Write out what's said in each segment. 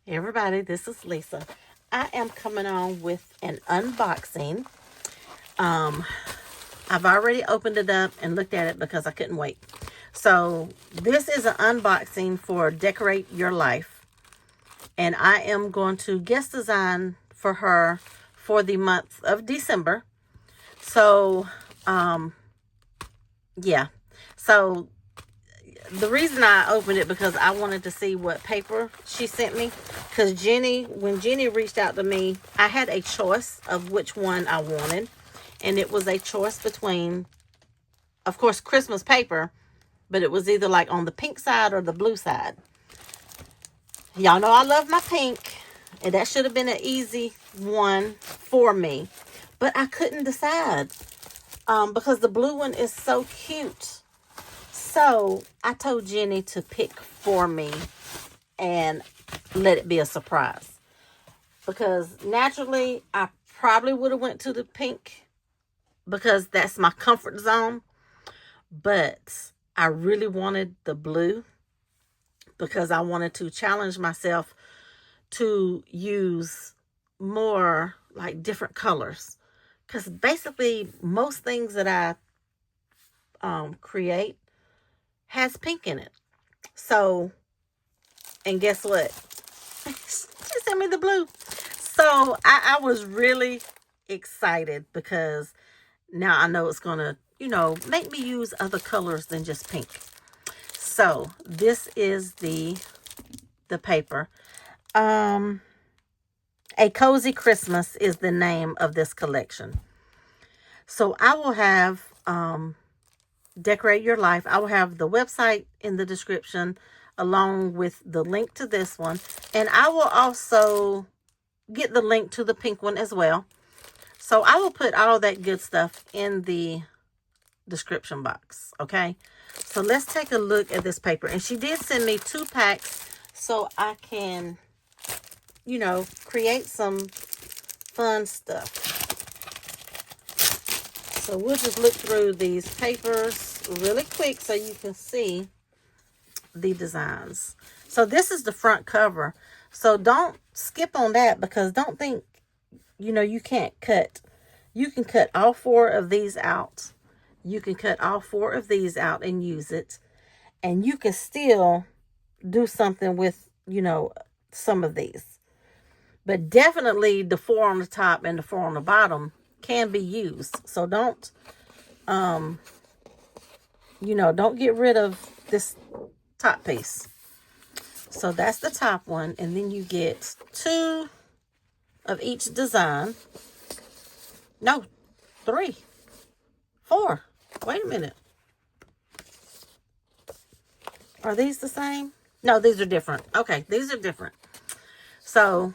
Hey everybody, this is Lisa. I am coming on with an unboxing. Um, I've already opened it up and looked at it because I couldn't wait. So this is an unboxing for Decorate Your Life. And I am going to guest design for her for the month of December. So, yeah. So the reason I opened it because I wanted to see what paper she sent me. Because when Jennie reached out to me, I had a choice of which one I wanted. And it was a choice between, of course, Christmas paper. But it was either like on the pink side or the blue side. Y'all know I love my pink. And that should have been an easy one for me. But I couldn't decide. Because the blue one is so cute. So I told Jennie to pick for me and let it be a surprise. Because naturally, I probably would have went to the pink because that's my comfort zone. But I really wanted the blue because I wanted to challenge myself to use more like different colors. Because basically, most things that I create has pink in it. So, and guess what? She sent me the blue. So I was really excited because now I know it's going to, make me use other colors than just pink. So this is the paper. A Cozy Christmas is the name of this collection. So I will have Decorate Your Life. I will have the website in the description along with the link to this one. And I will also get the link to the pink one as well. So I will put all that good stuff in the description box. Okay. So let's take a look at this paper. And she did send me 2 packs so I can, create some fun stuff. So we'll just look through these papers really quick so you can see the designs. So this is the front cover. So don't skip on that because don't think, you can't cut. You can cut all 4 of these out. You can cut all 4 of these out and use it. And you can still do something with, some of these. But definitely the 4 on the top and the 4 on the bottom can be used. So don't, don't get rid of this top piece. So that's the top one. And then you get 2 of each design. No, 3, 4. Wait a minute. Are these the same? No, these are different. Okay, these are different. So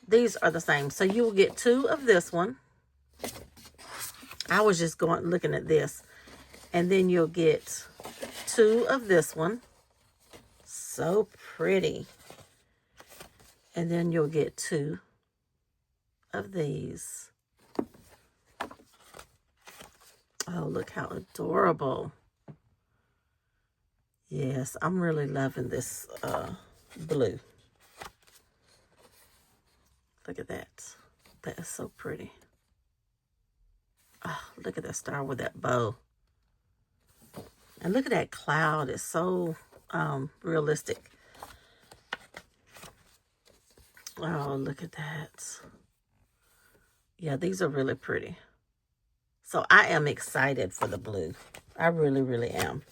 these are the same. So you will get 2 of this one. I was just looking at this. And then you'll get 2 of this one. So pretty. And then you'll get 2 of these. Oh, look how adorable. Yes, I'm really loving this blue. Look at that. That is so pretty. Oh, look at that star with that bow. And look at that cloud. It's so realistic. Oh, look at that. Yeah, these are really pretty. So I am excited for the blue. I really, really am.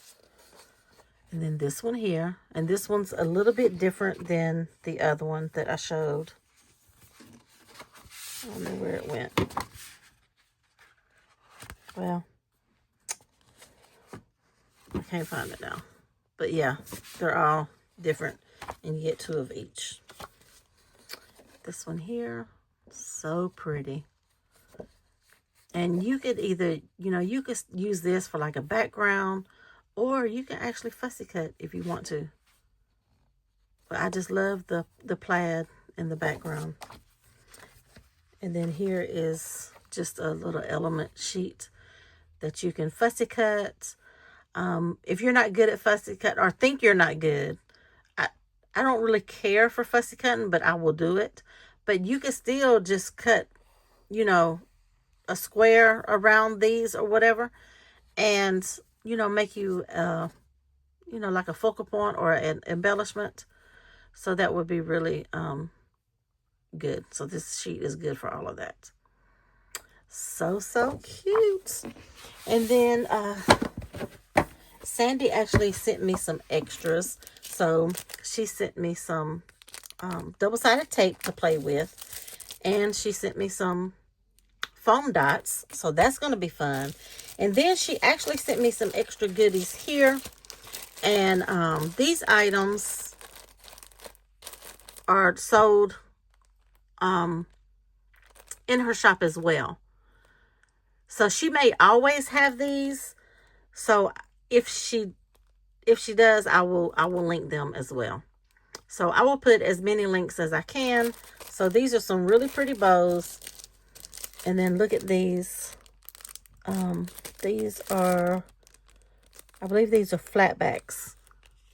And then this one here. And this one's a little bit different than the other one that I showed. I don't know where it went. Well, I can't find it now. But yeah, they're all different. And you get 2 of each. This one here, so pretty. And you could either, you could use this for like a background, or you can actually fussy cut if you want to. But I just love the plaid in the background. And then here is just a little element sheet that you can fussy cut. If you're not good at fussy cut or think you're not good, I don't really care for fussy cutting, but I will do it. But you can still just cut, you know, a square around these or whatever, and, you know, make you, you know, like a focal point or an embellishment. So that would be really good. So this sheet is good for all of that. So cute. And then Sandy actually sent me some extras. So she sent me some double-sided tape to play with, and she sent me some foam dots, so that's going to be fun. And then she actually sent me some extra goodies here, and these items are sold in her shop as well. So she may always have these, so if she does, I will link them as well. So I will put as many links as I can. So these are some really pretty bows. And then look at these. These are, I believe these are flatbacks.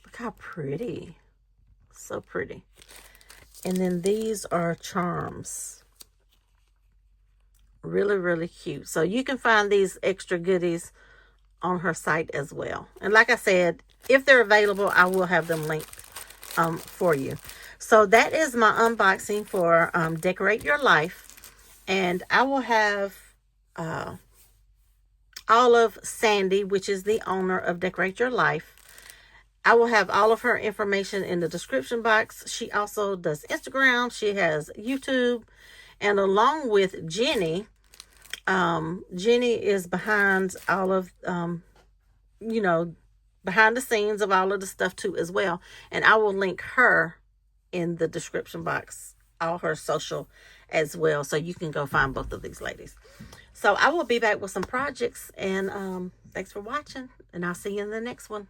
Look how pretty. So pretty. And then these are charms. Really, really cute. So you can find these extra goodies on her site as well. And like I said, if they're available, I will have them linked for you. So that is my unboxing for Decorate Your Life. And I will have all of Sandy, which is the owner of Decorate Your Life. I will have all of her information in the description box. She also does Instagram. She has YouTube. And along with Jennie, Jennie is behind all of, you know, behind the scenes of all of the stuff too as well. And I will link her in the description box, all her social as well. So you can go find both of these ladies. So I will be back with some projects, and thanks for watching, and I'll see you in the next one.